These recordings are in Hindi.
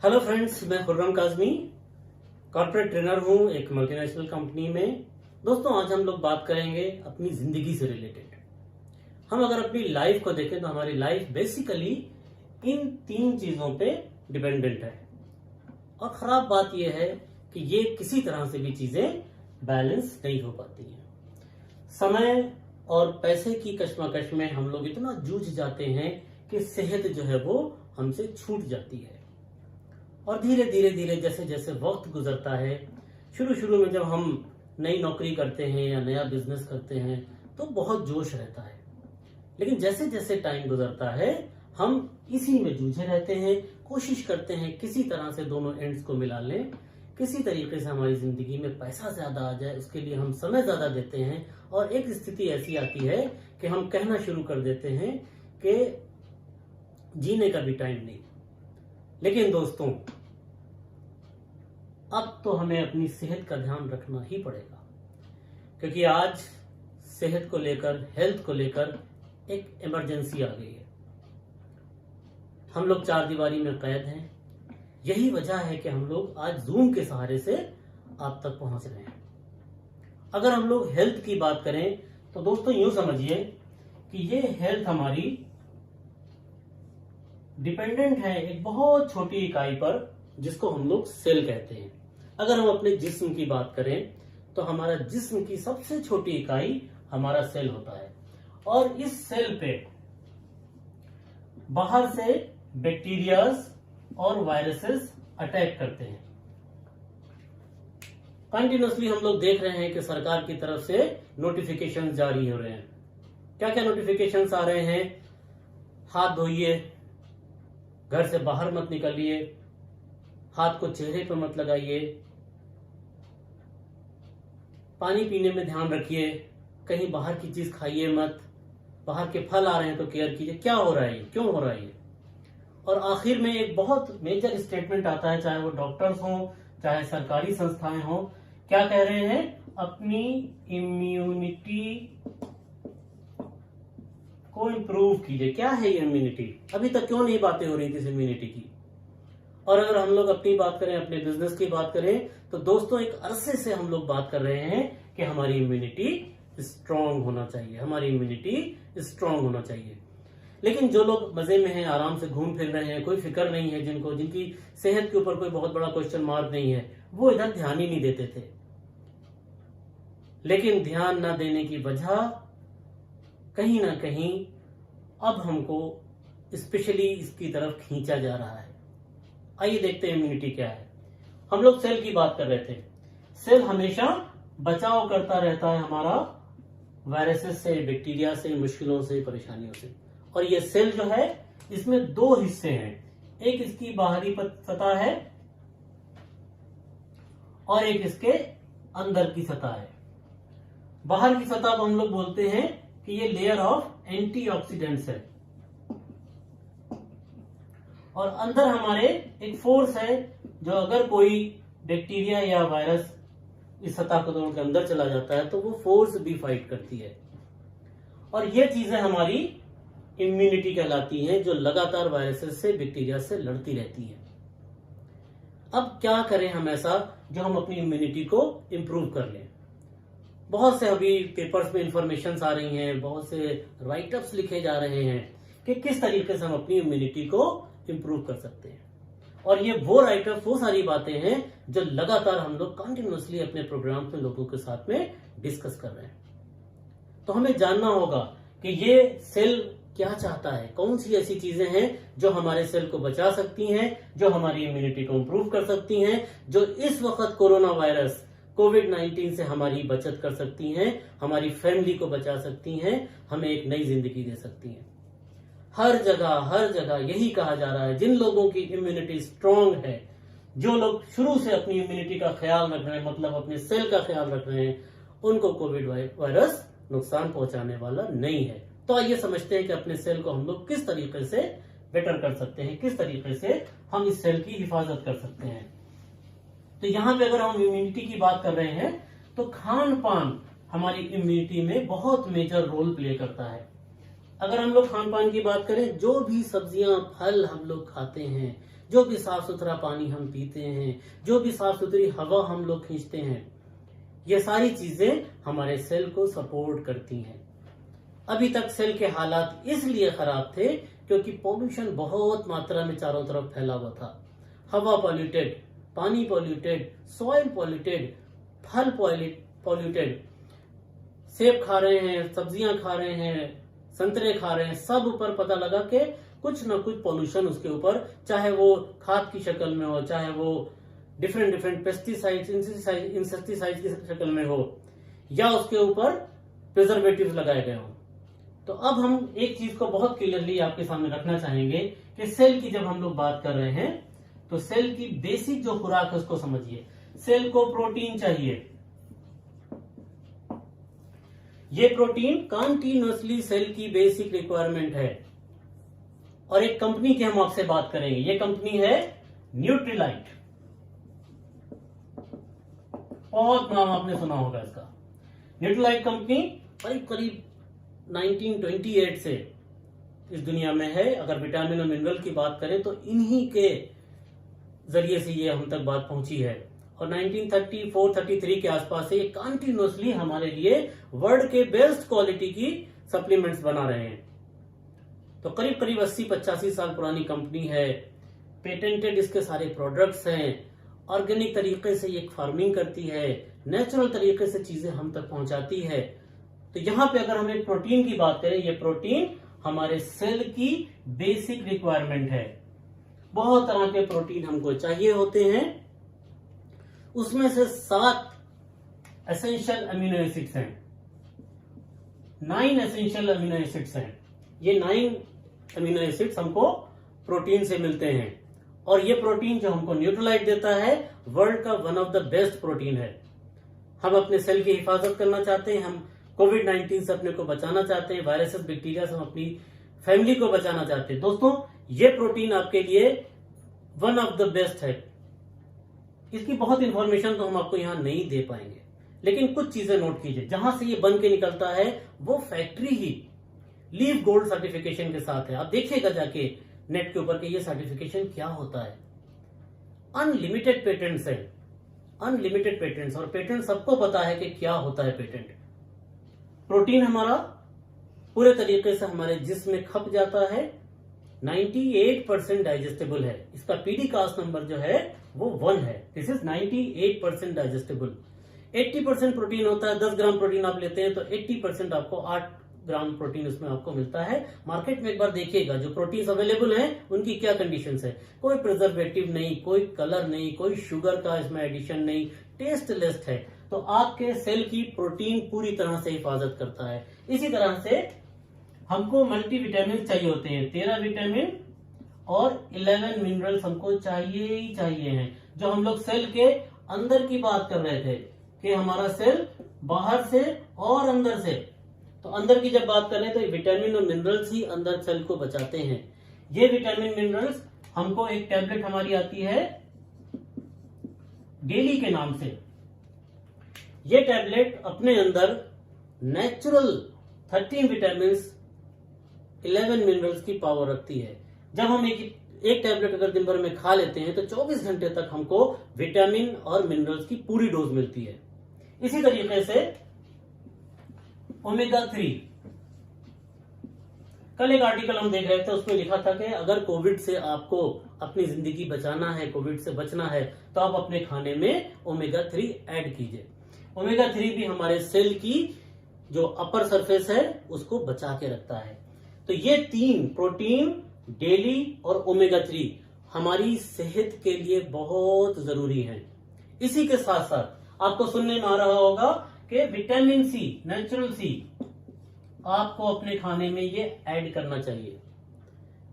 हेलो फ्रेंड्स, मैं खुर्रम काज़मी कॉर्पोरेट ट्रेनर हूं एक मल्टीनेशनल कंपनी में। दोस्तों, आज हम लोग बात करेंगे अपनी जिंदगी से रिलेटेड। हम अगर अपनी लाइफ को देखें तो हमारी लाइफ बेसिकली इन 3 चीजों पे डिपेंडेंट है। और खराब बात यह है कि ये किसी तरह से भी चीजें बैलेंस नहीं हो पाती हैं। समय और पैसे की कश्मकश में हम लोग इतना जूझ जाते हैं कि सेहत जो है वो हमसे छूट जाती है। और धीरे धीरे जैसे जैसे वक्त गुजरता है, शुरू में जब हम नई नौकरी करते हैं या नया बिजनेस करते हैं तो बहुत जोश रहता है, लेकिन जैसे जैसे टाइम गुजरता है हम इसी में जूझे रहते हैं। कोशिश करते हैं किसी तरह से दोनों एंड्स को मिला लें, किसी तरीके से हमारी जिंदगी में पैसा ज्यादा आ जाए, उसके लिए हम समय ज्यादा देते हैं। और एक स्थिति ऐसी आती है कि हम कहना शुरू कर देते हैं कि जीने का भी टाइम नहीं। लेकिन दोस्तों, अब तो हमें अपनी सेहत का ध्यान रखना ही पड़ेगा, क्योंकि आज सेहत को लेकर, हेल्थ को लेकर एक इमरजेंसी आ गई है। हम लोग 4 दीवारी में कैद हैं। यही वजह है कि हम लोग आज जूम के सहारे से आप तक पहुंच रहे हैं। अगर हम लोग हेल्थ की बात करें तो दोस्तों यूं समझिए कि ये हेल्थ हमारी डिपेंडेंट है एक बहुत छोटी इकाई पर, जिसको हम लोग सेल कहते हैं। अगर हम अपने जिस्म की बात करें तो हमारा जिस्म की सबसे छोटी इकाई हमारा सेल होता है। और इस सेल पे बाहर से बैक्टीरियाज और वायरसेस अटैक करते हैं। कंटिन्यूसली हम लोग देख रहे हैं कि सरकार की तरफ से नोटिफिकेशन जारी हो रहे हैं। क्या क्या नोटिफिकेशंस आ रहे हैं? हाथ धोइए, घर से बाहर मत निकलिए, हाथ को चेहरे पर मत लगाइए, पानी पीने में ध्यान रखिए, कहीं बाहर की चीज खाइए मत, बाहर के फल आ रहे हैं तो केयर कीजिए। क्या हो रहा है, क्यों हो रहा है? और आखिर में एक बहुत मेजर स्टेटमेंट आता है, चाहे वो डॉक्टर्स हों, चाहे सरकारी संस्थाएं हों। क्या कह रहे हैं? अपनी इम्यूनिटी को इम्प्रूव कीजिए। क्या है इम्यूनिटी? अभी तक क्यों नहीं बातें हो रही थी इस इम्यूनिटी की? और अगर हम लोग अपनी बात करें, अपने बिजनेस की बात करें, तो दोस्तों एक अरसे से हम लोग बात कर रहे हैं कि हमारी इम्यूनिटी स्ट्रांग होना चाहिए, हमारी इम्यूनिटी स्ट्रांग होना चाहिए। लेकिन जो लोग मजे में हैं, आराम से घूम फिर रहे हैं, कोई फिक्र नहीं है, जिनकी सेहत के ऊपर कोई बहुत बड़ा क्वेश्चन मार्क नहीं है, वो इधर ध्यान ही नहीं देते थे। लेकिन ध्यान ना देने की वजह कहीं ना कहीं अब हमको स्पेशली इसकी तरफ खींचा जा रहा है। आइए देखते हैं इम्यूनिटी क्या है। हम लोग सेल की बात कर रहे थे। सेल हमेशा बचाव करता रहता है हमारा वायरसेस से, बैक्टीरिया से, मुश्किलों से, परेशानियों से। और ये सेल जो है, इसमें 2 हिस्से हैं। एक इसकी बाहरी सतह है और एक इसके अंदर की सतह है। बाहर की सतह को हम लोग बोलते हैं कि ये लेयर ऑफ एंटीऑक्सीडेंट्स है, और अंदर हमारे एक फोर्स है जो अगर कोई बैक्टीरिया या वायरस इस सतह को तोड़ के अंदर चला जाता है तो वो फोर्स भी फाइट करती है। और ये चीजें हमारी इम्यूनिटी कहलाती हैं, जो लगातार वायरसेस से, बैक्टीरिया से लड़ती रहती हैं। अब क्या करें हम ऐसा जो हम अपनी इम्यूनिटी को इंप्रूव कर लें? बहुत से अभी पेपर्स में इंफॉर्मेशन आ रही हैं, बहुत से राइटअप्स लिखे जा रहे हैं कि किस तरीके से हम अपनी इम्यूनिटी को इंप्रूव कर सकते हैं। और ये वो राइटअप्स, वो सारी बातें हैं जो लगातार हम लोग कंटिन्यूसली अपने प्रोग्राम में लोगों के साथ में डिस्कस कर रहे हैं। तो हमें जानना होगा कि ये सेल क्या चाहता है, कौन सी ऐसी चीजें हैं जो हमारे सेल को बचा सकती हैं, जो हमारी इम्यूनिटी को इंप्रूव कर सकती हैं, जो इस वक्त कोरोना वायरस कोविड-19 से हमारी बचत कर सकती हैं, हमारी फैमिली को बचा सकती हैं, हमें एक नई जिंदगी दे सकती हैं। हर जगह यही कहा जा रहा है, जिन लोगों की इम्यूनिटी स्ट्रांग है, जो लोग शुरू से अपनी इम्यूनिटी का ख्याल रख रहे हैं, मतलब अपने सेल का ख्याल रख रहे हैं, उनको कोविड वायरस नुकसान पहुंचाने वाला नहीं है। तो आइए समझते हैं कि अपने सेल को हम लोग किस तरीके से बेटर कर सकते हैं, किस तरीके से हम इस सेल की हिफाजत कर सकते हैं। तो यहां पे अगर हम इम्यूनिटी की बात कर रहे हैं तो खान पान हमारी इम्यूनिटी में बहुत मेजर रोल प्ले करता है। अगर हम लोग खान पान की बात करें, जो भी सब्जियां फल हम लोग खाते हैं, जो भी साफ सुथरा पानी हम पीते हैं, जो भी साफ सुथरी हवा हम लोग खींचते हैं, ये सारी चीजें हमारे सेल को सपोर्ट करती हैं। अभी तक सेल के हालात इसलिए खराब थे क्योंकि पॉल्यूशन बहुत मात्रा में चारों तरफ फैला हुआ था। हवा पॉल्यूटेड, पानी पॉल्यूटेड, सॉइल पॉल्यूटेड, फल पॉल्यूटेड, सेब खा रहे हैं, सब्जियां खा रहे हैं, संतरे खा रहे हैं, सब ऊपर पता लगा कि कुछ ना कुछ पॉल्यूशन उसके ऊपर, चाहे वो खाद की शक्ल में हो, चाहे वो डिफरेंट पेस्टिसाइड्स, इंसेक्टिसाइड्स की शक्ल में हो, या उसके ऊपर प्रिजर्वेटिव्स लगाए गए हो। तो अब हम एक चीज को बहुत क्लियरली आपके सामने रखना चाहेंगे कि सेल की जब हम लोग बात कर रहे हैं तो सेल की बेसिक जो खुराक है उसको समझिए। सेल को प्रोटीन चाहिए, ये प्रोटीन कंटिन्यूअसली सेल की बेसिक रिक्वायरमेंट है। और एक कंपनी की हम आपसे बात करेंगे, ये कंपनी है न्यूट्रीलाइट। बहुत नाम आपने सुना होगा इसका। न्यूट्रीलाइट कंपनी करीब करीब 1928 से इस दुनिया में है। अगर विटामिन और मिनरल की बात करें तो इन्हीं के जरिए से ये हम तक बात पहुंची है। और 1934-33 के आसपास से ये कंटिन्यूअसली हमारे लिए वर्ल्ड के बेस्ट क्वालिटी की सप्लीमेंट्स बना रहे हैं। तो करीब करीब 80-85 साल पुरानी कंपनी है, पेटेंटेड इसके सारे प्रोडक्ट्स हैं, ऑर्गेनिक तरीके से ये फार्मिंग करती है, नेचुरल तरीके से चीजें हम तक पहुंचाती है। तो यहां पे अगर हम एक प्रोटीन की बात करें, ये प्रोटीन हमारे सेल की बेसिक रिक्वायरमेंट है। बहुत तरह के प्रोटीन हमको चाहिए होते हैं, उसमें से 7 एसेंशियल अमीनो एसिड्स हैं, 9 एसेंशियल अमीनो एसिड्स हैं। ये 9 अमीनो एसिड्स हमको प्रोटीन से मिलते हैं। और ये प्रोटीन जो हमको न्यूट्रीलाइट देता है, वर्ल्ड का one of the best protein है। हम अपने सेल की हिफाजत करना चाहते हैं, हम कोविड-19 से अपने को बचाना चाहते हैं, वायरसेस बैक्टीरिया से हम अपनी फैमिली को बचाना चाहते हैं। दोस्तों, ये प्रोटीन आपके लिए वन ऑफ द बेस्ट है। इसकी बहुत इंफॉर्मेशन तो हम आपको यहां नहीं दे पाएंगे, लेकिन कुछ चीजें नोट कीजिए। जहां से ये बन के निकलता है वो फैक्ट्री ही लीव गोल्ड सर्टिफिकेशन के साथ है। आप देखिएगा जाके नेट के ऊपर कि ये सर्टिफिकेशन क्या होता है। अनलिमिटेड पेटेंट्स है, अनलिमिटेड पेटेंट्स। और पेटेंट सबको पता है कि क्या होता है पेटेंट। प्रोटीन हमारा पूरे तरीके से हमारे जिस्म में खप जाता है, 98% डाइजेस्टेबल है। इसका पीडी कास्ट नंबर जो है वो 1 है। This is 98% digestible. 80% प्रोटीन होता है। 10 ग्राम प्रोटीन आप लेते हैं तो 80% आपको 8 ग्राम प्रोटीन उसमें आपको मिलता है। मार्केट में एक बार देखिएगा जो प्रोटीन अवेलेबल हैं उनकी क्या कंडीशंस है। कोई प्रिजर्वेटिव नहीं, कोई कलर नहीं, कोई शुगर का इसमें एडिशन नहीं, टेस्टलेस है। तो आपके सेल की प्रोटीन पूरी तरह से हिफाजत करता है। इसी तरह से हमको मल्टीविटामिन चाहिए होते हैं। 13 विटामिन और 11 मिनरल्स हमको चाहिए ही चाहिए हैं। जो हम लोग सेल के अंदर की बात कर रहे थे कि हमारा सेल बाहर से और अंदर से, तो अंदर की जब बात करें तो विटामिन और मिनरल्स ही अंदर सेल को बचाते हैं। ये विटामिन मिनरल्स हमको एक टैबलेट हमारी आती है डेली के नाम से। ये टैबलेट अपने अंदर नेचुरल 13 विटामिन 11 मिनरल्स की पावर रखती है। जब हम एक टैबलेट अगर दिन भर में खा लेते हैं तो 24 घंटे तक हमको विटामिन और मिनरल्स की पूरी डोज मिलती है। इसी तरीके से ओमेगा 3, कल एक आर्टिकल हम देख रहे थे, उसमें लिखा था कि अगर कोविड से आपको अपनी जिंदगी बचाना है, कोविड से बचना है, तो आप अपने खाने में ओमेगा 3 ऐड कीजिए। ओमेगा 3 भी हमारे सेल की जो अपर सरफेस है उसको बचा के रखता है। तो ये 3 प्रोटीन, डेली और ओमेगा 3 हमारी सेहत के लिए बहुत जरूरी है। इसी के साथ साथ आपको सुनने में आ रहा होगा कि विटामिन सी, नेचुरल सी, आपको अपने खाने में ये ऐड करना चाहिए।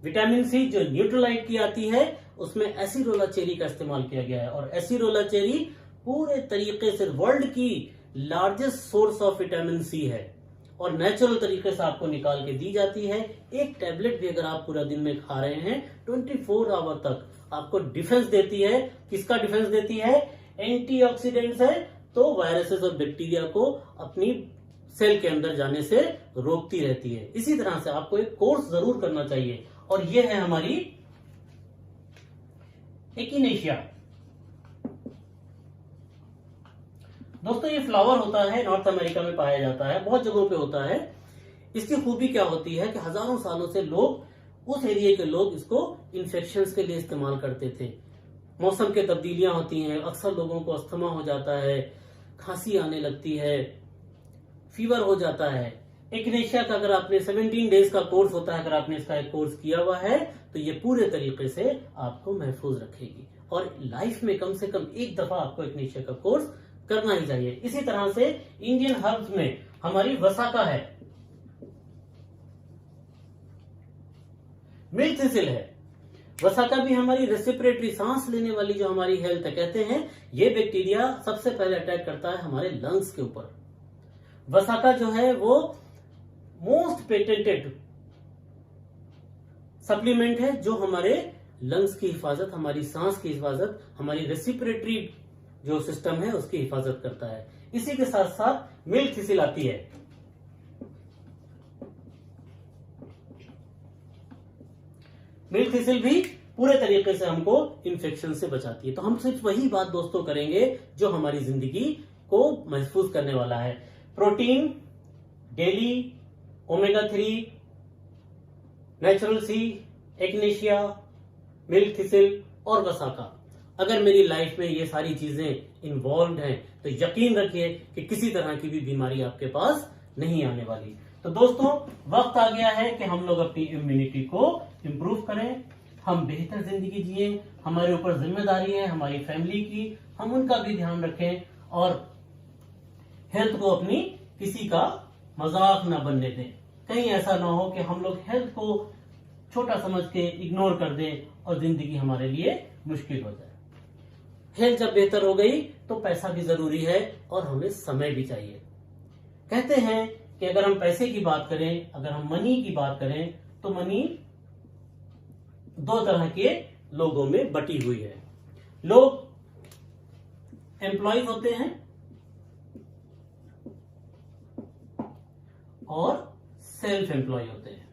विटामिन सी जो न्यूट्रीलाइट की आती है उसमें एसिरोला चेरी का इस्तेमाल किया गया है। और एसिरोला चेरी पूरे तरीके से वर्ल्ड की largest source of vitamin C है और नेचुरल तरीके से आपको निकाल के दी जाती है। एक टैबलेट भी अगर आप पूरा दिन में खा रहे हैं 24 आवर तक आपको डिफेंस देती है। किसका डिफेंस देती है? एंटीऑक्सीडेंट्स है, तो वायरसेस और बैक्टीरिया को अपनी सेल के अंदर जाने से रोकती रहती है। इसी तरह से आपको एक कोर्स जरूर करना चाहिए, और ये है हमारी एकिनेशिया। दोस्तों, ये फ्लावर होता है, नॉर्थ अमेरिका में पाया जाता है, बहुत जगहों पे होता है। इसकी खूबी क्या होती है कि हजारों सालों से लोग, उस एरिया के लोग इसको इन्फेक्शंस के लिए इस्तेमाल करते थे। मौसम के तब्दीलियां होती हैं, अक्सर लोगों को अस्थमा हो जाता है, खांसी आने लगती है, फीवर हो जाता है। एकिनेशिया का अगर आपने 17 डेज का कोर्स होता है, अगर आपने इसका एक कोर्स किया हुआ है तो ये पूरे तरीके से आपको महफूज रखेगी। और लाइफ में कम से कम एक दफा आपको एकिनेशिया का कोर्स करना ही चाहिए। इसी तरह से इंडियन हर्ब्स में हमारी वसाका है, मिल्क थिसिल है। वसाका भी हमारी रेस्पिरेटरी, सांस लेने वाली जो हमारी हेल्थ है, कहते हैं ये बैक्टीरिया सबसे पहले अटैक करता है हमारे लंग्स के ऊपर। वसाका जो है वो मोस्ट पेटेंटेड सप्लीमेंट है जो हमारे लंग्स की हिफाजत, हमारी सांस की हिफाजत, हमारी रेस्पिरेटरी जो सिस्टम है उसकी हिफाजत करता है। इसी के साथ साथ मिल्क थिसिल आती है। मिल्क थिसिल भी पूरे तरीके से हमको इन्फेक्शन से बचाती है। तो हम सिर्फ वही बात दोस्तों करेंगे जो हमारी जिंदगी को महफूज करने वाला है। प्रोटीन डेली, ओमेगा 3, नेचुरल सी, एकिनेशिया, मिल्क थिसिल और वसाका। अगर मेरी लाइफ में ये सारी चीजें इन्वॉल्व हैं तो यकीन रखिए कि किसी तरह की भी बीमारी आपके पास नहीं आने वाली। तो दोस्तों, वक्त आ गया है कि हम लोग अपनी इम्यूनिटी को इम्प्रूव करें, हम बेहतर जिंदगी जिए। हमारे ऊपर जिम्मेदारी है हमारी फैमिली की, हम उनका भी ध्यान रखें और हेल्थ को अपनी किसी का मजाक ना बनने दें। कहीं ऐसा ना हो कि हम लोग हेल्थ को छोटा समझ के इग्नोर कर दें और जिंदगी हमारे लिए मुश्किल हो जाए। हेल्थ जब बेहतर हो गई तो पैसा भी जरूरी है और हमें समय भी चाहिए। कहते हैं कि अगर हम पैसे की बात करें, अगर हम मनी की बात करें, तो मनी दो तरह के लोगों में बटी हुई है। लोग एम्प्लॉयज होते हैं और सेल्फ एम्प्लॉय होते हैं।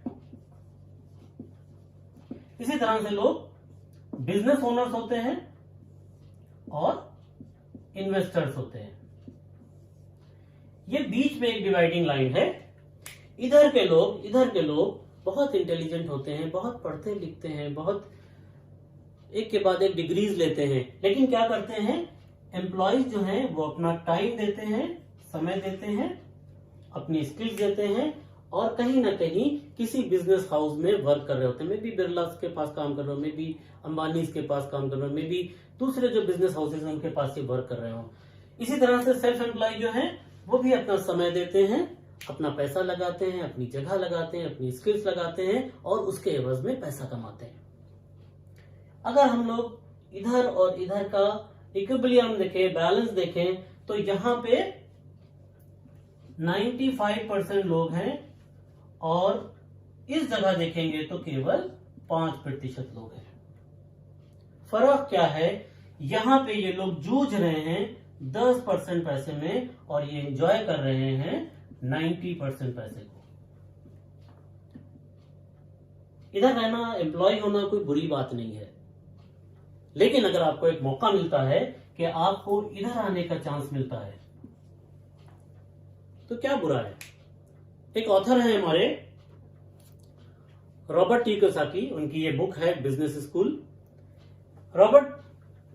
इसी तरह से लोग बिजनेस ओनर्स होते हैं और इन्वेस्टर्स होते हैं। ये बीच में एक डिवाइडिंग लाइन है। इधर के लोग बहुत इंटेलिजेंट होते हैं, बहुत पढ़ते लिखते हैं, बहुत एक के बाद एक डिग्रीज लेते हैं, लेकिन क्या करते हैं, एम्प्लॉयज जो हैं वो अपना टाइम देते हैं, समय देते हैं, अपनी स्किल्स देते हैं और कहीं ना कहीं किसी बिजनेस हाउस में वर्क कर रहे होते हैं। मे बी बिरला के पास काम कर रहे हो, मे बी अंबानी के पास काम कर रहे हो, मे बी दूसरे जो बिजनेस हाउसेज हैं उनके पास ही वर्क कर रहे हो। इसी तरह से सेल्फ एम्प्लॉय जो है वो भी अपना समय देते हैं, अपना पैसा लगाते हैं, अपनी जगह लगाते हैं, अपनी स्किल्स लगाते हैं और उसके एवज में पैसा कमाते हैं। अगर हम लोग इधर और इधर का इक्विलिब्रियम देखें, बैलेंस देखें, तो यहाँ पे 95% लोग हैं और इस जगह देखेंगे तो केवल 5% लोग हैं। फर्क क्या है, यहाँ पे ये लोग जूझ रहे हैं 10% पैसे में और ये एंजॉय कर रहे हैं 90% पैसे को। इधर रहना, एम्प्लॉय होना कोई बुरी बात नहीं है, लेकिन अगर आपको एक मौका मिलता है कि आपको इधर आने का चांस मिलता है तो क्या बुरा है। एक ऑथर है हमारे रॉबर्ट टी कियोसाकी, उनकी ये बुक है बिजनेस स्कूल। रॉबर्ट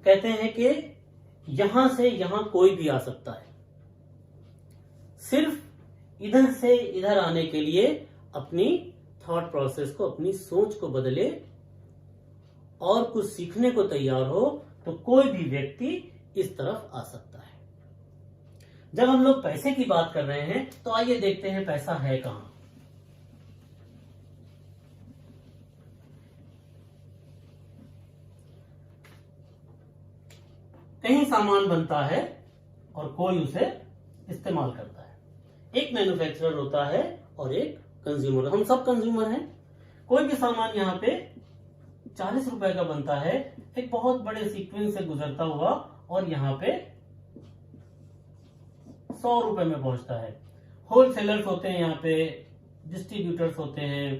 कहते हैं कि यहां से यहां कोई भी आ सकता है, सिर्फ इधर से इधर आने के लिए अपनी थॉट प्रोसेस को, अपनी सोच को बदले और कुछ सीखने को तैयार हो तो कोई भी व्यक्ति इस तरफ आ सकता है। जब हम लोग पैसे की बात कर रहे हैं तो आइए देखते हैं पैसा है कहां। कहीं सामान बनता है और कोई उसे इस्तेमाल करता है। एक मैन्युफैक्चरर होता है और एक कंज्यूमर। हम सब कंज्यूमर हैं। कोई भी सामान यहाँ पे 40 रुपए का बनता है, एक बहुत बड़े सीक्वेंस से गुजरता हुआ और यहाँ पे 100 रुपए में पहुंचता है। होलसेलर्स होते हैं, यहाँ पे डिस्ट्रीब्यूटर्स होते हैं,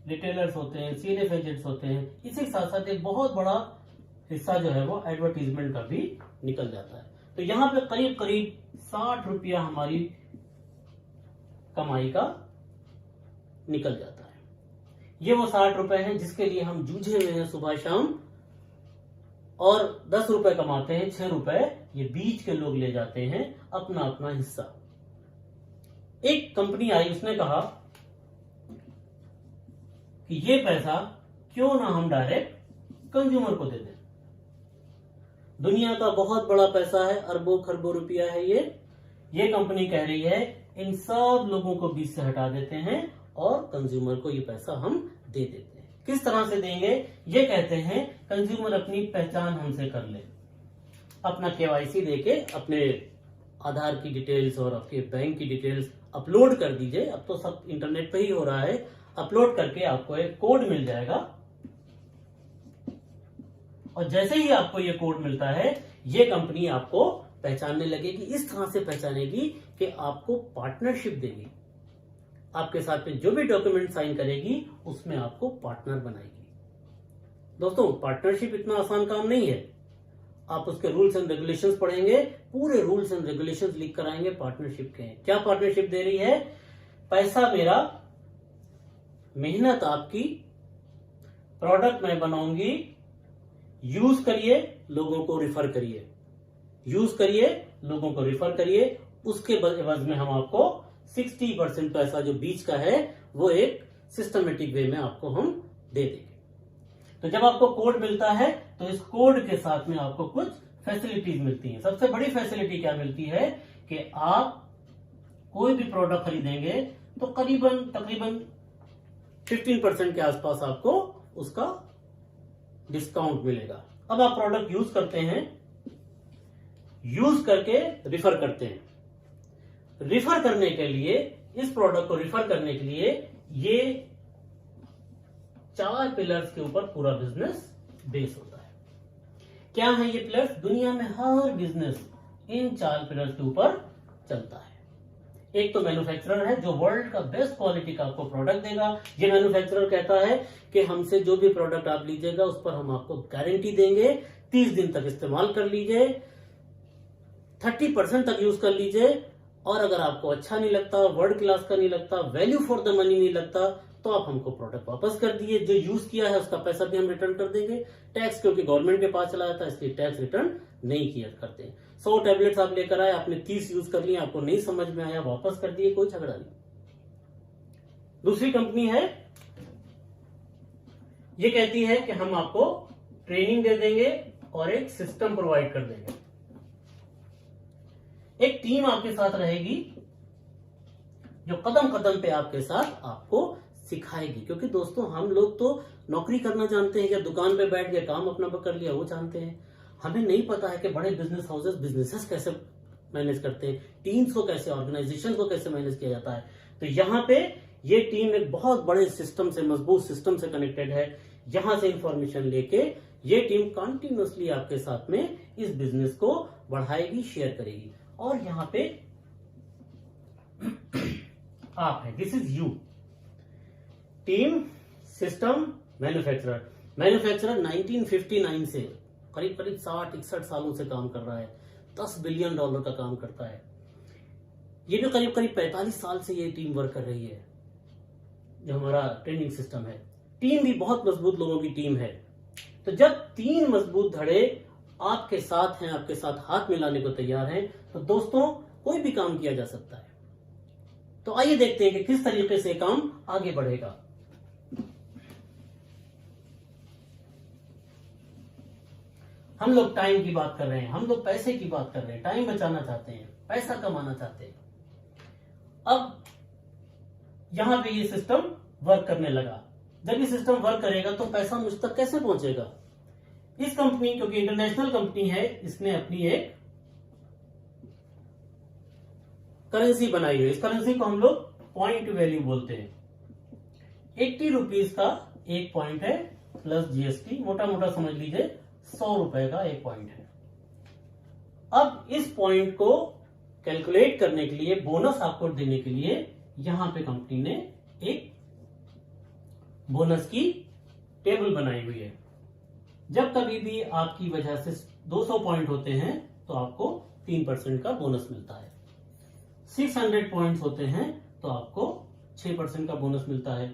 रिटेलर्स होते हैं, सीएनएफ एजेंट्स होते हैं। इसी के साथ साथ एक बहुत बड़ा हिस्सा जो है वो एडवर्टीजमेंट का भी निकल जाता है। तो यहाँ पे करीब करीब 60 रुपया हमारी कमाई का निकल जाता है। ये वो 60 रुपए हैं जिसके लिए हम जूझे हुए हैं सुबह शाम, और 10 रुपए कमाते हैं, 6 रुपए ये बीच के लोग ले जाते हैं अपना अपना हिस्सा। एक कंपनी आई, उसने कहा कि ये पैसा क्यों ना हम डायरेक्ट कंज्यूमर को दे दें। दुनिया का बहुत बड़ा पैसा है, अरबों खरबों रुपया है ये कंपनी कह रही है इन सब लोगों को बीच से हटा देते हैं और कंज्यूमर को ये पैसा हम दे देते हैं। किस तरह से देंगे? ये कहते हैं कंज्यूमर अपनी पहचान हमसे कर ले, अपना केवाईसी देके अपने आधार की डिटेल्स और आपके बैंक की डिटेल्स अपलोड कर दीजिए। अब तो सब इंटरनेट पे ही हो रहा है। अपलोड करके आपको एक कोड मिल जाएगा, और जैसे ही आपको ये कोड मिलता है ये कंपनी आपको पहचानने लगेगी। इस तरह से पहचानेगी कि आपको पार्टनरशिप देगी, आपके साथ में जो भी डॉक्यूमेंट साइन करेगी उसमें आपको पार्टनर बनाएगी। दोस्तों, पार्टनरशिप इतना आसान काम नहीं है। आप उसके रूल्स एंड रेगुलेशंस पढ़ेंगे, पूरे रूल्स एंड रेगुलेशंस लिख कर आएंगे पार्टनरशिप के। क्या पार्टनरशिप दे रही है? पैसा मेरा, मेहनत आपकी, प्रोडक्ट मैं बनाऊंगी, यूज करिए, लोगों को रिफर करिए, यूज करिए, लोगों को रिफर करिए। उसके एवज में हम आपको 60% पैसा जो बीच का है वो एक सिस्टमेटिक वे में आपको हम दे देंगे। तो जब आपको कोड मिलता है तो इस कोड के साथ में आपको कुछ फैसिलिटीज मिलती हैं। सबसे बड़ी फैसिलिटी क्या मिलती है कि आप कोई भी प्रोडक्ट खरीदेंगे तो तकरीबन 15% के आसपास आपको उसका डिस्काउंट मिलेगा। अब आप प्रोडक्ट यूज करते हैं, यूज करके रिफर करते हैं। रिफर करने के लिए, इस प्रोडक्ट को रिफर करने के लिए ये 4 पिलर्स के ऊपर पूरा बिजनेस बेस होता है। क्या है ये पिलर्स? दुनिया में हर बिजनेस इन 4 पिलर्स के ऊपर चलता है। एक तो मैन्युफैक्चरर है जो वर्ल्ड का बेस्ट क्वालिटी का आपको प्रोडक्ट देगा। ये मैन्युफैक्चरर कहता है कि हमसे जो भी प्रोडक्ट आप लीजिएगा उस पर हम आपको गारंटी देंगे, 30 दिन तक इस्तेमाल कर लीजिए, 30% तक यूज कर लीजिए, और अगर आपको अच्छा नहीं लगता, वर्ल्ड क्लास का नहीं लगता, वैल्यू फॉर द मनी नहीं लगता, तो आप हमको प्रोडक्ट वापस कर दिए। जो यूज किया है उसका पैसा भी हम रिटर्न कर देंगे। टैक्स क्योंकि गवर्नमेंट के पास चला जाता है इसलिए टैक्स रिटर्न नहीं किया करते। 100 टैबलेट्स आप लेकर आए, आपने 30 यूज कर लिए, आपको नहीं समझ में आया, वापस कर दिए, कोई झगड़ा नहीं। दूसरी कंपनी है, ये कहती है कि हम आपको ट्रेनिंग दे देंगे और एक सिस्टम प्रोवाइड कर देंगे। एक टीम आपके साथ रहेगी जो कदम कदम पे आपके साथ आपको सिखाएगी। क्योंकि दोस्तों, हम लोग तो नौकरी करना जानते हैं या दुकान पे बैठ के काम अपना कर लिया वो जानते हैं। हमें नहीं पता है कि बड़े बिजनेस हाउसेस बिजनेसेस कैसे मैनेज करते हैं, टीम्स को कैसे, ऑर्गेनाइजेशन को कैसे मैनेज किया जाता है। तो यहाँ पे ये टीम एक बहुत बड़े सिस्टम से, मजबूत सिस्टम से कनेक्टेड है। यहां से इंफॉर्मेशन लेके ये टीम कंटिन्यूअसली आपके साथ में इस बिजनेस को बढ़ाएगी, शेयर करेगी। और यहाँ पे आप है, this is you, team, system, manufacturer. Manufacturer 1959 से करीब 60-61 सालों से काम कर रहा है, $10 बिलियन का काम करता है। ये भी करीब 45 साल से ये टीम वर्क कर रही है, जो हमारा ट्रेनिंग सिस्टम है। टीम भी बहुत मजबूत लोगों की टीम है। तो जब 3 मजबूत धड़े आपके साथ हैं, आपके साथ हाथ मिलाने को तैयार हैं, तो दोस्तों कोई भी काम किया जा सकता है। तो आइए देखते हैं कि किस तरीके से काम आगे बढ़ेगा। हम लोग टाइम की बात कर रहे हैं, हम लोग पैसे की बात कर रहे हैं, टाइम बचाना चाहते हैं, पैसा कमाना चाहते हैं। अब यहां पे ये सिस्टम वर्क करने लगा। जब ये सिस्टम वर्क करेगा तो पैसा मुझ तक कैसे पहुंचेगा? इस कंपनी, क्योंकि इंटरनेशनल कंपनी है, इसने अपनी एक करेंसी बनाई है। इस करेंसी को हम लोग पॉइंट वैल्यू बोलते हैं। 80 रुपीज का एक पॉइंट है प्लस जीएसटी, मोटा मोटा समझ लीजिए 100 रुपए का एक पॉइंट है। अब इस पॉइंट को कैलकुलेट करने के लिए, बोनस आपको देने के लिए यहां पे कंपनी ने एक बोनस की टेबल बनाई हुई है। जब कभी भी आपकी वजह से 200 पॉइंट होते हैं तो आपको 3% का बोनस मिलता है। 600 पॉइंट्स होते हैं तो आपको 6% का बोनस मिलता है।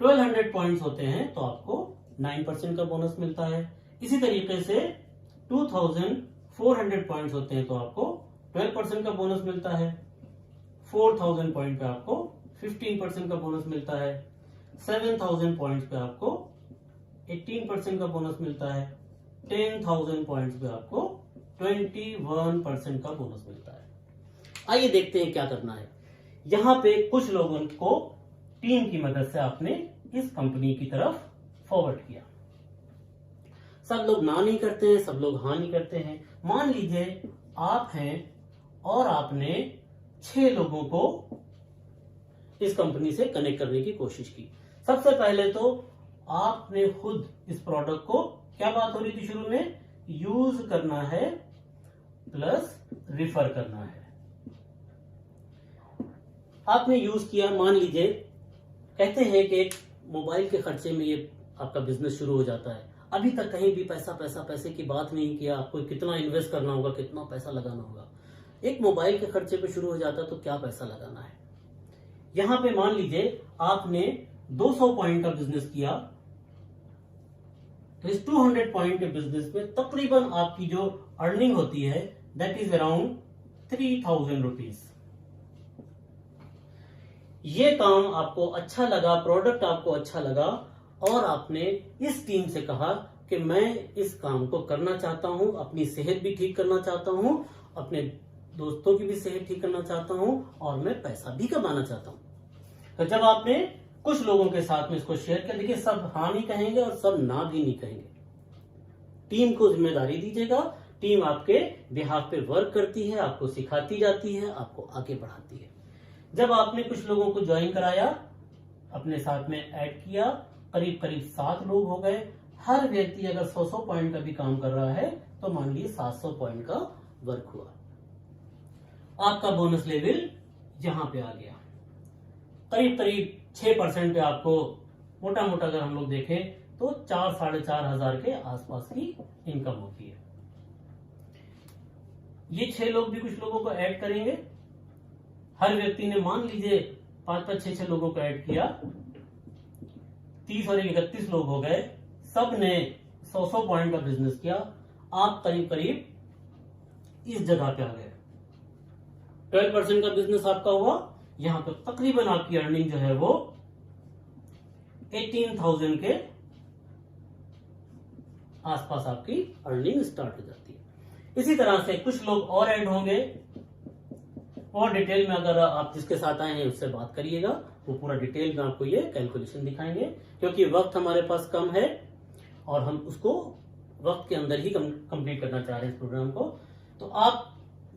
1200 पॉइंट्स होते हैं तो आपको 9% का बोनस मिलता है। इसी तरीके से 2400 पॉइंट्स होते हैं तो आपको 12% का बोनस मिलता है। 4000 पॉइंट पे आपको 15% का बोनस मिलता है। 7000 पॉइंट्स पे आपको 18% का बोनस मिलता है। 10,000 पॉइंट्स पे आपको 21% का बोनस मिलता है। आइए देखते हैं क्या करना है। यहां पे कुछ लोगों को टीम की मदद से आपने इस कंपनी की तरफ फॉरवर्ड किया। सब लोग ना नहीं करते हैं, सब लोग हाँ नहीं करते हैं। मान लीजिए आप हैं और आपने 6 लोगों को इस कंपनी से कनेक्ट करने की कोशिश की। सबसे पहले तो आपने खुद इस प्रोडक्ट को, क्या बात हो रही थी शुरू में, यूज करना है प्लस रिफर करना है। आपने यूज किया। मान लीजिए कहते हैं कि एक मोबाइल के खर्चे में ये आपका बिजनेस शुरू हो जाता है। अभी तक कहीं भी पैसे की बात नहीं किया, आपको कितना इन्वेस्ट करना होगा, कितना पैसा लगाना होगा। एक मोबाइल के खर्चे पे शुरू हो जाता है तो क्या पैसा लगाना है। यहां पे मान लीजिए आपने 200 पॉइंट का बिजनेस किया तो इस 200 पॉइंट के बिजनेस में तकरीबन आपकी जो अर्निंग होती है दैट इज अराउंड 3000 रुपीज। ये काम आपको अच्छा लगा, प्रोडक्ट आपको अच्छा लगा और आपने इस टीम से कहा कि मैं इस काम को करना चाहता हूं, अपनी सेहत भी ठीक करना चाहता हूं, अपने दोस्तों की भी सेहत ठीक करना चाहता हूं और मैं पैसा भी कमाना चाहता हूं। तो जब आपने कुछ लोगों के साथ में इसको शेयर किया, देखिए सब हाँ नहीं कहेंगे और सब ना भी नहीं कहेंगे। टीम को जिम्मेदारी दीजिएगा। टीम आपके बिहाफ पे वर्क करती है, आपको सिखाती जाती है, आपको आगे बढ़ाती है। जब आपने कुछ लोगों को ज्वाइन कराया, अपने साथ में ऐड किया, करीब करीब 7 लोग हो गए। हर व्यक्ति अगर 100 पॉइंट का भी काम कर रहा है तो मान लीजिए 700 पॉइंट का वर्क हुआ। आपका बोनस लेवल यहां पे आ गया। करीब करीब 6% पे आपको मोटा मोटा अगर हम लोग देखें तो 4-4.5 हजार के आसपास की इनकम होती है। ये 6 लोग भी कुछ लोगों को ऐड करेंगे। हर व्यक्ति ने मान लीजिए 5-5, 6-6 लोगों को ऐड किया, 30 और 31 लोग हो गए। सब ने 100 पॉइंट का बिजनेस किया। आप करीब करीब इस जगह पे आ गए। 12% का बिजनेस आपका हुआ। यहां पर तकरीबन आपकी अर्निंग जो है वो 18,000 के आसपास आपकी अर्निंग स्टार्ट हो जाती है। इसी तरह से कुछ लोग और ऐड होंगे। और डिटेल में अगर आप जिसके साथ आए हैं उससे बात करिएगा, वो पूरा डिटेल में आपको ये कैलकुलेशन दिखाएंगे। क्योंकि वक्त हमारे पास कम है और हम उसको वक्त के अंदर ही कंप्लीट करना चाह रहे हैं इस प्रोग्राम को। तो आप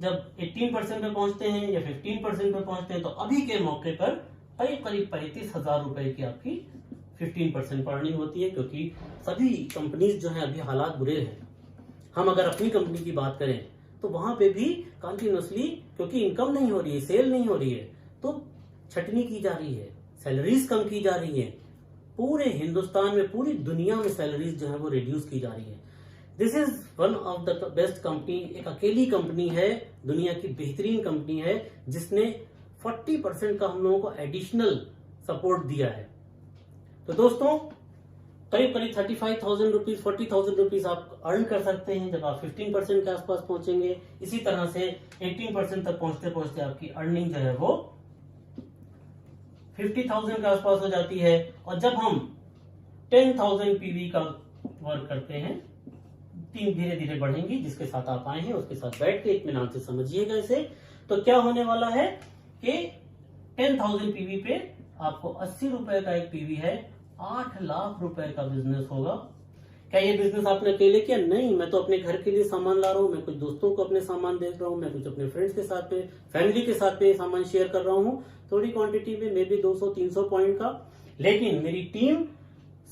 जब 18% पे पहुंचते हैं या 15% पे पहुंचते हैं तो अभी के मौके पर करीब करीब 35,000 रुपए की आपकी 15% पर अर्निंग होती है। क्योंकि सभी कंपनीज जो है अभी हालात बुरे हैं। हम अगर अपनी कंपनी की बात करें तो वहां पे भी कंटिन्यूसली, क्योंकि इनकम नहीं हो रही है, सेल नहीं हो रही है, तो छटनी की जा रही है, सैलरीज कम की जा रही है। पूरे हिंदुस्तान में, पूरी दुनिया में सैलरीज जो है वो रिड्यूस की जा रही है। This is one of the best company. एक अकेली कंपनी है, दुनिया की बेहतरीन कंपनी है, जिसने 40% का हम लोगों को एडिशनल सपोर्ट दिया है। तो दोस्तों करीब करीब 35,000 रुपीज, 40,000 रुपीज आप अर्न कर सकते हैं जब आप 15% के आसपास पहुंचेंगे। इसी तरह से 18% तक पहुंचते पहुंचते आपकी अर्निंग जो है वो 50,000 के आसपास हो जाती है। और जब हम 10,000 पीवी का वर्क करते हैं, टीम धीरे धीरे बढ़ेंगी। जिसके साथ आप आए हैं उसके साथ बैठ के इत्मीनान से समझिएगा इसे। तो क्या होने वाला है कि 10,000 पीवी पे आपको 80 रुपए का एक पीवी है, 8 लाख रुपए का बिजनेस होगा। क्या ये बिजनेस आपने अकेले किया? नहीं, मैं तो अपने घर के लिए सामान ला रहा हूँ, मैं कुछ दोस्तों को अपने सामान दे रहा हूँ, मैं कुछ अपने फ्रेंड्स के साथ में, फैमिली के साथ में सामान शेयर कर रहा हूँ थोड़ी क्वांटिटी में, मे बी 200-300 पॉइंट का। लेकिन मेरी टीम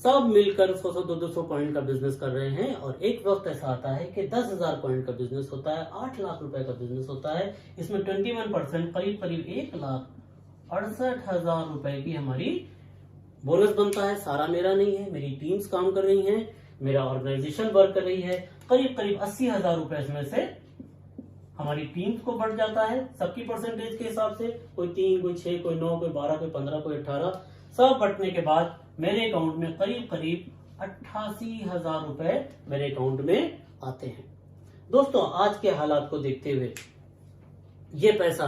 सब मिलकर 100-200 पॉइंट का बिजनेस कर रहे हैं। और एक वक्त ऐसा आता है कि 10,000 पॉइंट का बिजनेस होता है, 8 लाख रुपए का बिजनेस होता है। इसमें 21% करीब करीब 1 68,000 रुपए की हमारी बोनस बनता है। सारा मेरा नहीं है, मेरी टीम्स काम कर रही हैं, मेरा ऑर्गेनाइजेशन वर्क कर रही है। करीब करीब 80,000 रुपए इसमें से हमारी टीम्स को बढ़ जाता है, सबकी परसेंटेज के हिसाब से, कोई 3, कोई 6, कोई 9, कोई 12, कोई 15, कोई 18, सब बटने के बाद मेरे अकाउंट में करीब करीब 88,000 रुपए मेरे अकाउंट में आते हैं। दोस्तों, आज के हालात को देखते हुए ये पैसा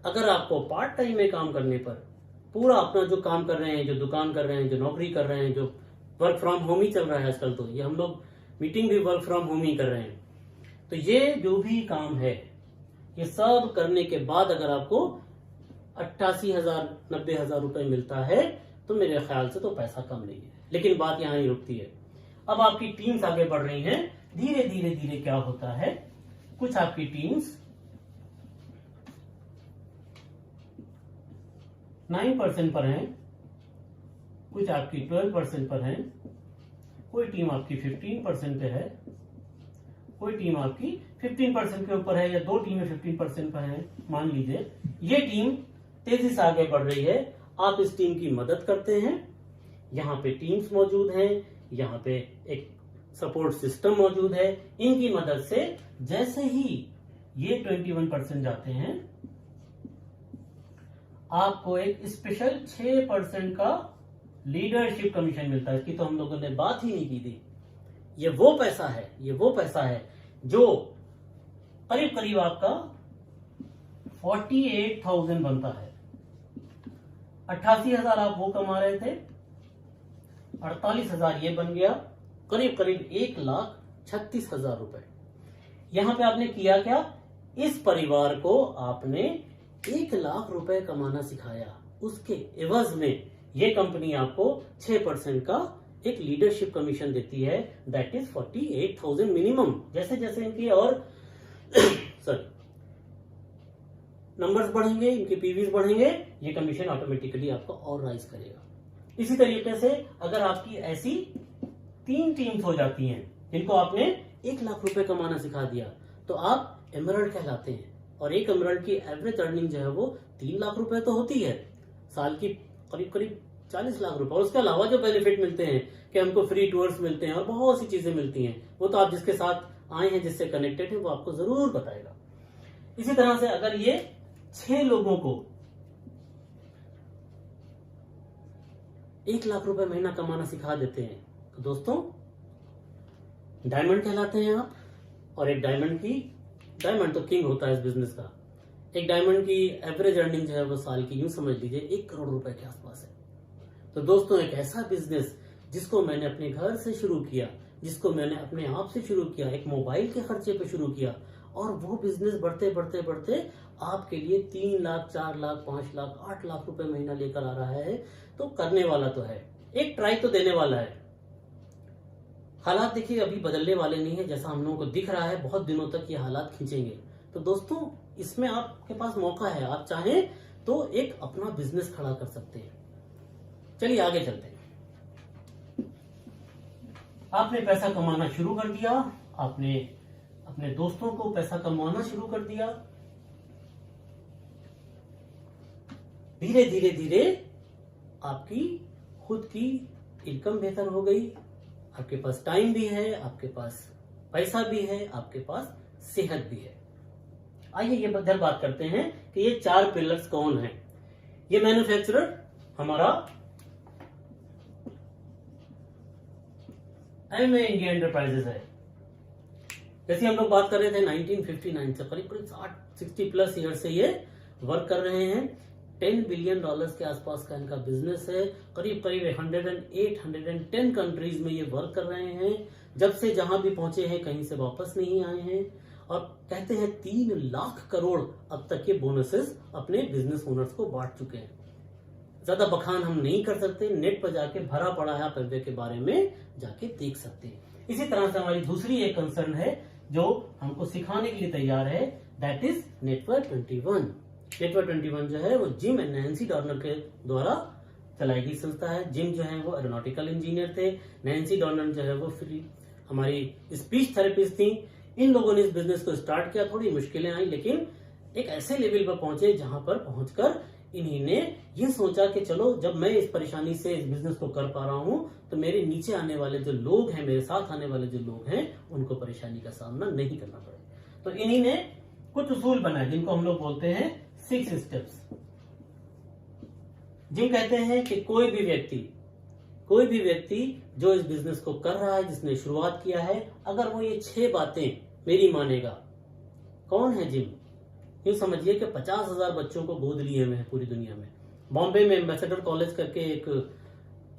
अगर आपको पार्ट टाइम में काम करने पर, पूरा अपना जो काम कर रहे हैं, जो दुकान कर रहे हैं, जो नौकरी कर रहे हैं, जो वर्क फ्रॉम होम ही चल रहा है आजकल, तो ये हम लोग मीटिंग भी वर्क फ्रॉम होम ही कर रहे हैं, तो ये जो भी काम है ये सब करने के बाद अगर आपको 88,000 90,000 रुपए मिलता है तो मेरे ख्याल से तो पैसा कम नहीं है। लेकिन बात यहां ही रुकती है। अब आपकी टीम्स आगे बढ़ रही हैं, धीरे धीरे धीरे क्या होता है, कुछ आपकी टीम्स 9% पर हैं, कुछ आपकी 12% पर हैं, कोई टीम आपकी 15% पे है, कोई टीम आपकी 15% के ऊपर है, या 2 टीमें 15% पर हैं। मान लीजिए ये टीम तेजी से आगे बढ़ रही है, आप इस टीम की मदद करते हैं, यहाँ पे टीम्स मौजूद हैं, यहाँ पे एक सपोर्ट सिस्टम मौजूद है, इनकी मदद से जैसे ही ये 21% जाते हैं, आपको एक स्पेशल 6% का लीडरशिप कमीशन मिलता है। इसकी तो हम लोगों ने बात ही नहीं की थी। ये वो पैसा है जो करीब करीब आपका 48,000 बनता है। 88,000 आप वो कमा रहे थे, 48,000 ये बन गया, करीब करीब 1,36,000 रुपए। यहां पे आपने किया क्या, इस परिवार को आपने 1,00,000 रुपए कमाना सिखाया। उसके एवज में ये कंपनी आपको 6% का एक लीडरशिप कमीशन देती है, दैट इज 48,000 मिनिमम। जैसे जैसे इनकी और नंबर्स बढ़ेंगे, इनके पीवीज बढ़ेंगे, ये कमीशन ऑटोमेटिकली आपको और राइज करेगा। इसी तरीके से अगर आपकी ऐसी 3 टीम्स हो जाती हैं जिनको आपने 1,00,000 रुपए कमाना सिखा दिया, तो आप एमरल्ड कहलाते हैं। और एक एमरल्ड की एवरेज अर्निंग जो है वो 3 लाख रुपए तो होती है, साल की करीब करीब 40 लाख रुपए। और उसके अलावा जो बेनिफिट मिलते हैं कि हमको फ्री टूर्स मिलते हैं और बहुत सी चीजें मिलती हैं, वो तो आप जिसके साथ आए हैं, जिससे कनेक्टेड है, वो आपको जरूर बताएगा। इसी तरह से अगर ये 6 लोगों को 1,00,000 रुपए महीना कमाना सिखा देते हैं, तो दोस्तों डायमंड कहलाते हैं आप। और एक डायमंड तो किंग होता है इस बिजनेस का। एक डायमंड की एवरेज अर्निंग जो है वो साल की यूं समझ लीजिए 1 करोड़ रुपए के आसपास है। तो दोस्तों, एक ऐसा बिजनेस जिसको मैंने अपने घर से शुरू किया, जिसको मैंने अपने आप से शुरू किया, एक मोबाइल के खर्चे पे शुरू किया, और वो बिजनेस बढ़ते बढ़ते बढ़ते आपके लिए 3 लाख, 4 लाख, 5 लाख, 8 लाख रुपए महीना लेकर आ रहा है, तो करने वाला तो है, एक ट्राई तो देने वाला है। हालात देखिए अभी बदलने वाले नहीं है, जैसा हम लोगों को दिख रहा है बहुत दिनों तक ये हालात खींचेंगे। तो दोस्तों, इसमें आपके पास मौका है, आप चाहें तो एक अपना बिजनेस खड़ा कर सकते हैं। चलिए आगे चलते हैं। आपने पैसा कमाना शुरू कर दिया, आपने अपने दोस्तों को पैसा कमाना शुरू कर दिया, धीरे धीरे धीरे आपकी खुद की इनकम बेहतर हो गई, आपके पास टाइम भी है, आपके पास पैसा भी है, आपके पास सेहत भी है। आइए ये इधर बात करते हैं कि ये 4 पिलर्स कौन हैं। ये मैन्युफैक्चरर हमारा एमवे इंडिया एंटरप्राइजेस है। जैसे हम लोग बात कर रहे थे 1959 से करीब 60 प्लस ईयर से ये वर्क कर रहे हैं। $10 बिलियन के आसपास का इनका बिजनेस है। करीब करीब 108-110 कंट्रीज में ये वर्क कर रहे हैं। जब से जहां भी पहुंचे हैं कहीं से वापस नहीं आए हैं, और कहते हैं 3 लाख करोड़ अब तक के बोनसेस अपने बिजनेस ओनर्स को बांट चुके हैं। ज्यादा बखान हम नहीं कर सकते, नेट पर जाके भरा पड़ा है, आप एमवे के बारे में जाके देख सकते हैं। इसी तरह से हमारी दूसरी एक कंसर्न है जो हमको सिखाने के लिए तैयार है, दैट इज नेटवर्क 21। नेटवर्क 21 जो है वो जिम एंड नैन्सी डॉर्नर के द्वारा चलाई गई संस्था है। जिम जो है वो एरोनॉटिकल इंजीनियर थे, नैन्सी डॉर्नर जो है वो हमारी स्पीच थेरेपिस्ट थी। इन लोगों ने इस बिजनेस को स्टार्ट किया, थोड़ी मुश्किलें आई, लेकिन एक ऐसे लेवल पर पहुंचे जहां पर पहुंचकर इन्हीं ने ये सोचा कि चलो जब मैं इस परेशानी से इस बिजनेस को कर पा रहा हूं तो मेरे नीचे आने वाले जो लोग हैं, मेरे साथ आने वाले जो लोग हैं, उनको परेशानी का सामना नहीं करना पड़े। तो इन्हीं ने कुछ उसूल बनाए जिनको हम लोग बोलते हैं 6 स्टेप्स, जिन कहते हैं कि कोई भी व्यक्ति जो इस बिजनेस को कर रहा है, जिसने शुरुआत किया है, अगर वो ये 6 बातें मेरी मानेगा। कौन है जिम? यूं समझिए कि 50,000 बच्चों को गोद लिए हुए हैं पूरी दुनिया में। बॉम्बे में एम्बेसडर कॉलेज करके एक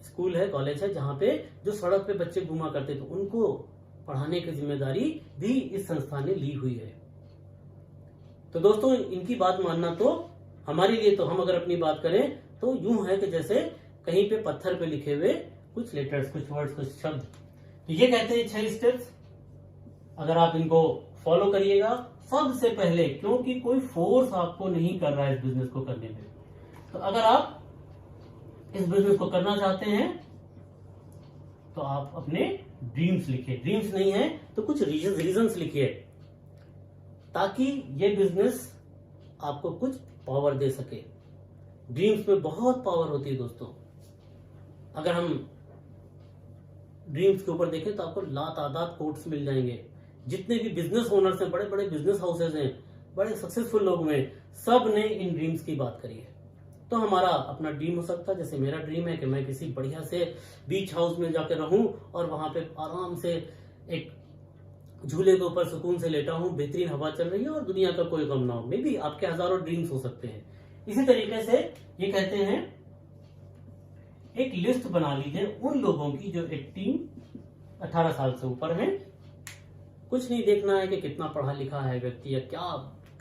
स्कूल है, कॉलेज है, जहां पे जो सड़क पे बच्चे घूमा करते थे उनको पढ़ाने की जिम्मेदारी भी इस संस्था ने ली हुई है। तो दोस्तों, इनकी बात मानना तो हमारे लिए, तो हम अगर अपनी बात करें तो यूं है कि जैसे कहीं पे पत्थर पे लिखे हुए कुछ लेटर्स, कुछ वर्ड्स, कुछ शब्द। तो ये कहते हैं 6 स्टेप्स, अगर आप इनको फॉलो करिएगा। सबसे पहले, क्योंकि कोई फोर्स आपको नहीं कर रहा है इस बिजनेस को करने में, तो अगर आप इस बिजनेस को करना चाहते हैं तो आप अपने ड्रीम्स लिखिए। ड्रीम्स नहीं है तो कुछ रीजंस लिखिए, ताकि ये बिजनेस आपको कुछ पावर दे सके। ड्रीम्स में बहुत पावर होती है दोस्तों। अगर हम ड्रीम्स के ऊपर देखें तो आपको लातादाद कोट्स मिल जाएंगे। जितने भी बिजनेस ओनर्स हैं, बड़े बड़े बिजनेस हाउसेज हैं, बड़े सक्सेसफुल लोग हैं, सब ने इन ड्रीम्स की बात करी है। तो हमारा अपना ड्रीम हो सकता है, जैसे मेरा ड्रीम है कि मैं किसी बढ़िया से बीच हाउस में जाकर रहूं और वहां पे आराम से एक झूले के ऊपर सुकून से लेटा हूं, बेहतरीन हवा चल रही है और दुनिया का कोई गम ना हो। मे भी आपके हजारों ड्रीम्स हो सकते हैं। इसी तरीके से ये कहते हैं एक लिस्ट बना लीजिए उन लोगों की जो 18 साल से ऊपर हैं। कुछ नहीं देखना है कि कितना पढ़ा लिखा है व्यक्ति या क्या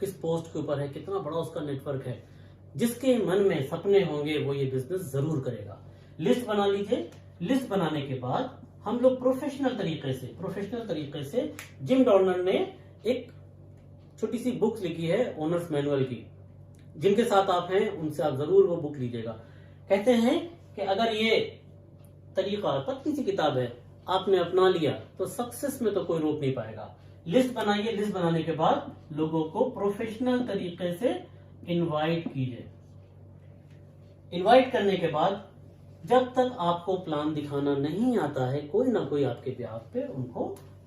किस पोस्ट के ऊपर है, कितना बड़ा उसका नेटवर्क है। जिसके मन में सपने होंगे वो ये बिजनेस जरूर करेगा। लिस्ट बना लीजिए। लिस्ट बनाने के बाद हम लोग प्रोफेशनल तरीके से जिम डॉर्नर ने एक छोटी सी बुक लिखी है ओनर्स मैनुअल की। जिनके साथ आप हैं उनसे आप जरूर वो बुक लीजिएगा। कहते हैं कि अगर ये तरीका, पतली सी किताब है, आपने अपना लिया तो सक्सेस में तो कोई रोक नहीं पाएगा। लिस्ट बनाइए। लिस्ट बनाने के बाद लोगों को प्रोफेशनल तरीके से इनवाइट कीजिए। इनवाइट करने के बाद जब तक आपको प्लान दिखाना नहीं आता है, कोई ना कोई आपके ब्याह पे उनको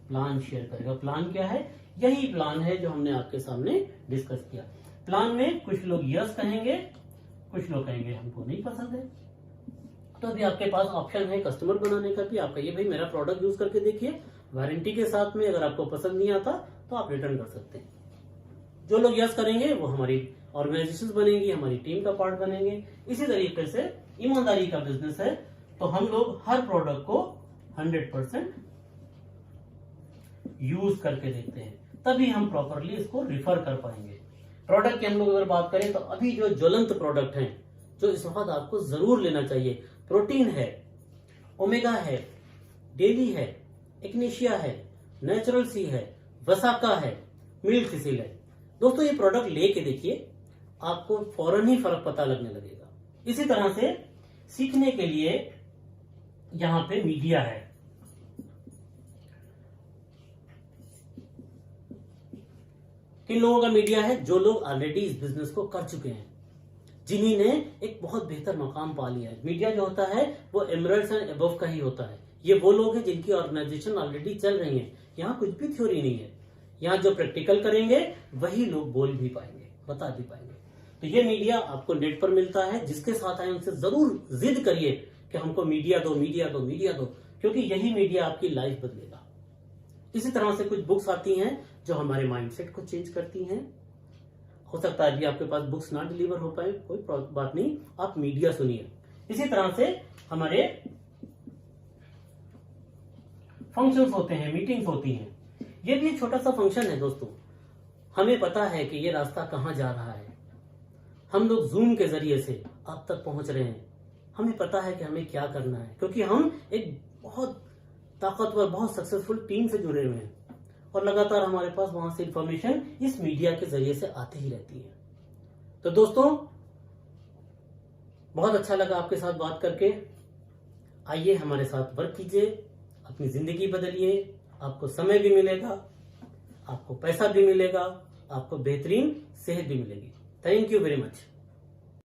प्लान शेयर करेगा। प्लान क्या है? यही प्लान है जो हमने आपके सामने डिस्कस किया। प्लान में कुछ लोग यस कहेंगे, कुछ लोग कहेंगे हमको नहीं पसंद है। तो अभी आपके पास ऑप्शन है कस्टमर बनाने का भी। आप कहिए भाई मेरा प्रोडक्ट यूज करके देखिए, वारंटी के साथ में, अगर आपको पसंद नहीं आता तो आप रिटर्न कर सकते हैं। जो लोग यस करेंगे वो हमारी ऑर्गेनाइजेशन बनेंगी, हमारी टीम का पार्ट बनेंगे। इसी तरीके से ईमानदारी का बिजनेस है तो हम लोग हर प्रोडक्ट को 100% यूज करके देखते हैं, तभी हम प्रॉपरली इसको रिफर कर पाएंगे। प्रोडक्ट की हम लोग अगर बात करें तो अभी जो ज्वलंत प्रोडक्ट हैं, जो इस वक्त आपको जरूर लेना चाहिए, प्रोटीन है, ओमेगा है, डेली है, इग्निशिया है, नेचुरल सी है, वसाका है, मिल्क सिसिल है। दोस्तों ये प्रोडक्ट लेके देखिए, आपको फौरन ही फर्क पता लगने लगेगा। इसी तरह से सीखने के लिए यहां पे मीडिया है। किन लोगों का मीडिया है? जो लोग ऑलरेडी इस बिजनेस को कर चुके हैं, जिन्हीं ने एक बहुत बेहतर मकाम पा लिया है। मीडिया जो होता है वो एमरल्ड्स एंड अबव का ही होता है। ये वो लोग हैं जिनकी ऑर्गेनाइजेशन ऑलरेडी चल रही है। यहाँ कुछ भी थ्योरी नहीं है, यहाँ जो प्रैक्टिकल करेंगे वही लोग बोल भी पाएंगे, बता भी पाएंगे। तो ये मीडिया आपको नेट पर मिलता है। जिसके साथ आए उनसे जरूर जिद करिए कि हमको मीडिया दो, मीडिया दो, मीडिया दो, क्योंकि यही मीडिया आपकी लाइफ बदलेगा। इसी तरह से कुछ बुक्स आती हैं जो हमारे माइंडसेट को चेंज करती हैं। हो सकता है अभी आपके पास बुक्स ना डिलीवर हो पाए, कोई बात नहीं, आप मीडिया सुनिए। इसी तरह से हमारे फंक्शंस होते हैं, मीटिंग्स होती हैं। ये भी एक छोटा सा फंक्शन है दोस्तों। हमें पता है कि ये रास्ता कहां जा रहा है। हम लोग जूम के जरिए से अब तक पहुंच रहे हैं। हमें पता है कि हमें क्या करना है, क्योंकि हम एक बहुत ताकतवर, बहुत सक्सेसफुल टीम से जुड़े हुए हैं और लगातार हमारे पास वहां से इंफॉर्मेशन इस मीडिया के जरिए से आती ही रहती है। तो दोस्तों बहुत अच्छा लगा आपके साथ बात करके। आइए हमारे साथ वर्क कीजिए, अपनी जिंदगी बदलिए। आपको समय भी मिलेगा, आपको पैसा भी मिलेगा, आपको बेहतरीन सेहत भी मिलेगी। Thank you very much.